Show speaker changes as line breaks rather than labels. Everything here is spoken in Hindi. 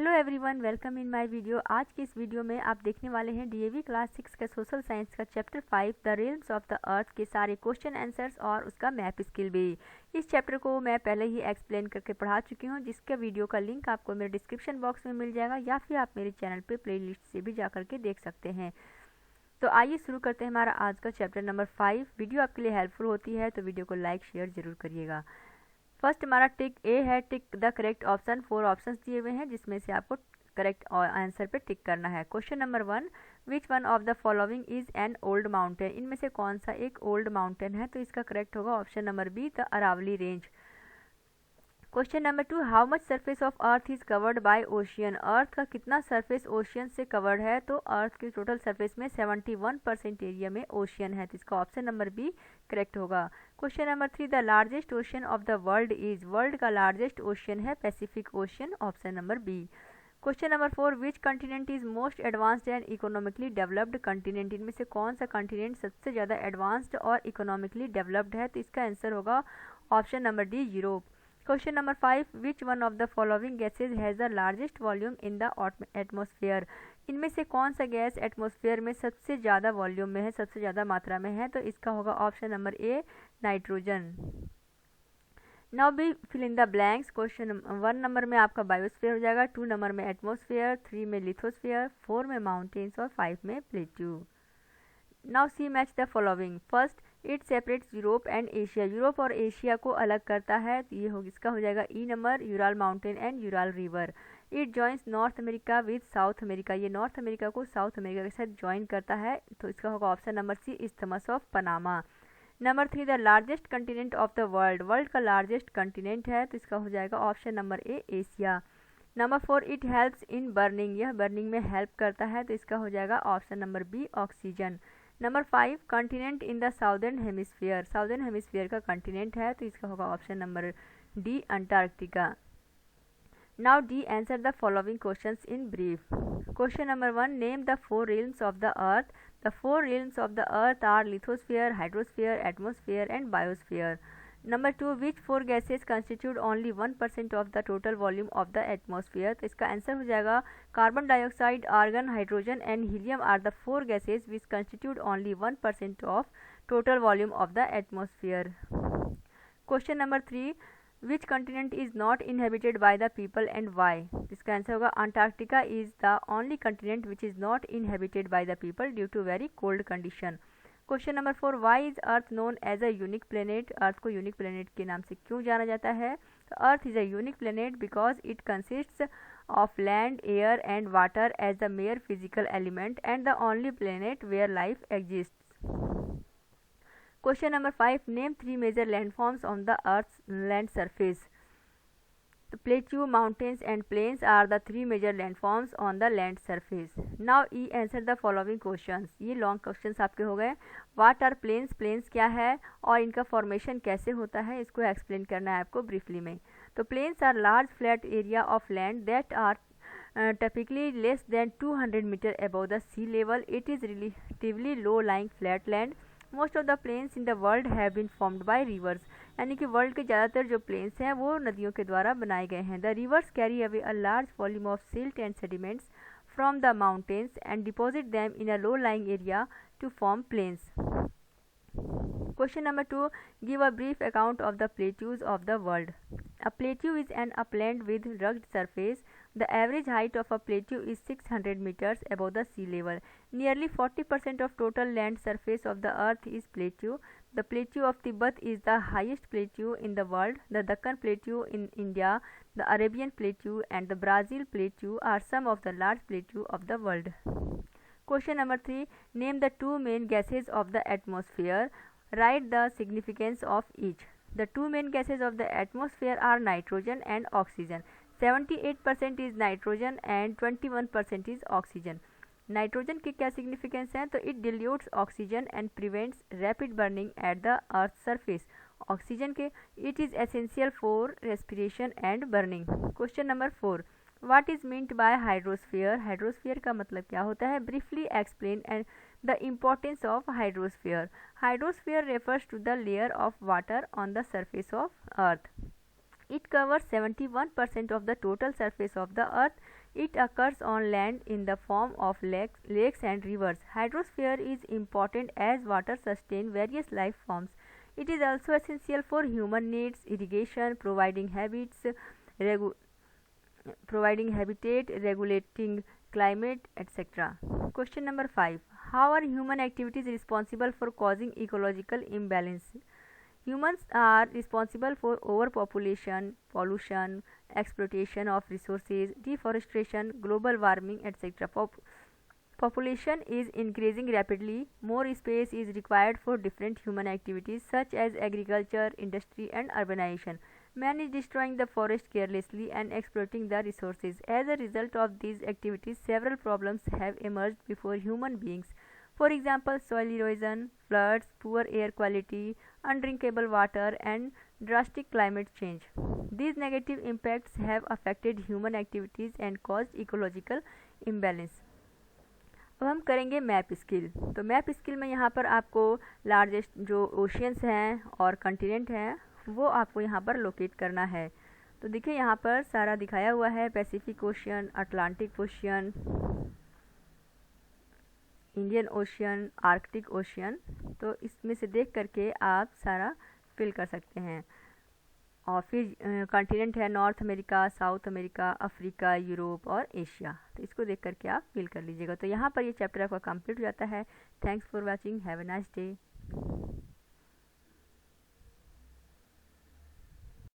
Hello everyone, welcome in my video. आज की इस वीडियो में आप देखने वाले हैं डीएवी क्लास 6 का सोशल साइंस का chapter 5 the realms of the earth के सारे क्वेश्चन आंसर्स और उसका मैप स्किल भी। इस चैप्टर को मैं पहले ही एक्सप्लेन करके पढ़ा चुकी हूं, जिसका वीडियो का लिंक आपको मेरे डिस्क्रिप्शन बॉक्स में मिल जाएगा या फिर आप मेरे चैनल पे प्लेलिस्ट से भी जा करके देख सकते हैं। तो आइए शुरू करते हैं हमारा आज का चैप्टर नंबर 5। वीडियो आपके लिए हेल्पफुल होती है तो वीडियो को लाइक शेयर जरूर करिएगा। फर्स्ट हमारा टिक ए है, tick the correct option. 4 options दिए हुए हैं जिसमें से आपको करेक्ट आंसर पे टिक करना है। Question number 1, which one of the following is an old mountain. इनमें से कौन सा एक ओल्ड माउंटेन है, तो इसका करेक्ट होगा option number B, the Aravalli range. Question number 2, how much surface of earth is covered by ocean. Earth का कितना सरफेस ओशियन से कवर्ड है, तो अर्थ के टोटल सरफेस में 71% एरिया में ओशियन है, तो इसका ऑप्शन नंबर बी करेक्ट होगा। Question number 3, the largest ocean of the world is. World का लार्जेस्ट ओशियन है Pacific ocean, option number B. Question number 4, which continent is most advanced and economically developed continent. इनमें से कौन सा कंटिनेंट सबसे ज़्यादा एडवांस्ड और इकोनॉमिकली डेवलप्ड है, तो इसका आंसर होगा option number D, Europe. Question number 5, which one of the following gases has the largest volume in the atmosphere. इनमें से कौन सा गैस एटमॉस्फेयर में सबसे ज़्यादा वॉल्यूम में है, सबसे ज़्यादा मात्रा में है, तो इसका होगा option number A, nitrogen. Now B fill in the blanks. Question 1 number में आपका बायोस्फीयर हो जाएगा, 2 नंबर में एटमॉस्फेयर, 3 में लिथोस्फीयर, 4 में माउंटेन्स और 5 में plateau. Now see match the following. First, it separates Europe and Asia. Europe और एशिया को अलग करता है, तो ये हो इसका हो जाएगा E number, Ural mountain and Ural river. It joins North America with South America. ये नॉर्थ अमेरिका को साउथ अमेरिका के साथ ज्वाइन करता है, तो इसका होगा option number C, isthmus of Panama. Number 3, the largest continent of the world. World का लार्जेस्ट कंटिनेंट है, तो इसका हो जाएगा option number A, Asia. Number 4, it helps in burning. यह बर्निंग में हेल्प करता है, तो इसका हो जाएगा option number B, oxygen. Number 5, continent in the southern hemisphere. Southern hemisphere का कंटिनेंट है, तो इसका होगा option number D, Antarctica. Now D answer the following questions in brief. Question number 1, name the 4 realms of the earth. The 4 realms of the earth are lithosphere, hydrosphere, atmosphere and biosphere. Number 2, which 4 gases constitute only 1% of the total volume of the atmosphere. तो इसका आंसर हो जाएगा carbon dioxide, argon, hydrogen and helium are the 4 gases which constitute only 1% of total volume of the atmosphere. Question number 3, which continent is not inhabited by the people and why. इसका आंसर होगा Antarctica is the only continent which is not inhabited by the people due to very cold condition. Question number 4, why is earth known as a unique planet. अर्थ को यूनिक प्लेनेट के नाम से क्यों जाना जाता है, तो earth is a unique planet because it consists of land, air and water as the major physical element and the only planet where life exists. Question number 5, name 3 major landforms on the Earth's land surface. The plateau, mountains and plains are the 3 major landforms on the land surface. Now E answer the following questions. ये लॉन्ग क्वेश्चंस आपके हो गए। What are plains? Plains क्या है और इनका फॉर्मेशन कैसे होता है, इसको एक्सप्लेन करना है आपको ब्रीफली में। तो plains are large flat area of land that are typically less than 200 meter above the sea level. It is relatively low lying flat land. Most of the plains in the world have been formed by rivers. यानी कि वर्ल्ड के ज़्यादातर जो प्लेन्स हैं वो नदियों के द्वारा बनाए गए हैं। The rivers carry away a large volume of silt and sediments from the mountains and deposit them in a low lying area to form plains. Question number 2, give a brief account of the plateaus of the world. A plateau is an upland with rugged surface. The average height of a plateau is 600 meters above the sea level. Nearly 40% of total land surface of the earth is plateau. The plateau of Tibet is the highest plateau in the world. The Deccan Plateau in India, the Arabian Plateau and the Brazil Plateau are some of the large plateaux of the world. Question number 3, name the 2 main gases of the atmosphere. Write the significance of each. The 2 main gases of the atmosphere are nitrogen and oxygen. 78% is nitrogen and 21% is oxygen. Nitrogen के क्या सिग्निफिकेंस हैं, तो it dilutes oxygen and prevents rapid burning at the earth surface. Oxygen के it is essential for respiration and burning. Question number 4, what is meant by hydrosphere. Hydrosphere का मतलब क्या होता है, briefly explain and the importance of hydrosphere. Hydrosphere refers to the layer of water on the surface of earth. It covers 71% of the total surface of the earth. It occurs on land in the form of lakes and rivers. Hydrosphere is important as water sustains various life forms. It is also essential for human needs, irrigation, providing habitat, regulating climate, etc. Question number 5. How are human activities responsible for causing ecological imbalance? Humans are responsible for overpopulation, pollution, exploitation of resources, deforestation, global warming, etc. Population is increasing rapidly. More space is required for different human activities such as agriculture, industry, and urbanization. Man is destroying the forest carelessly and exploiting the resources. As a result of these activities, several problems have emerged before human beings. For example, soil erosion, floods, poor air quality, undrinkable water, and drastic climate change. These negative impacts have affected human activities and caused ecological imbalance. अब हम करेंगे मैप स्किल। तो मैप स्किल में यहाँ पर आपको लार्जेस्ट जो ओशियंस हैं और कंटिनेंट हैं वो आपको यहाँ पर लोकेट करना है। तो देखिए यहाँ पर सारा दिखाया हुआ है, Pacific ocean, Atlantic ocean, Indian ocean, Arctic ocean. तो इसमें से देख करके आप सारा फिल कर सकते हैं। और फिर कॉन्टिनेंट है north America, south America, Africa, Europe और एशिया। तो इसको देख करके आप फिल कर लीजिएगा। तो यहाँ पर ये चैप्टर आपका कंप्लीट हो जाता है। Thanks for watching, have a nice day.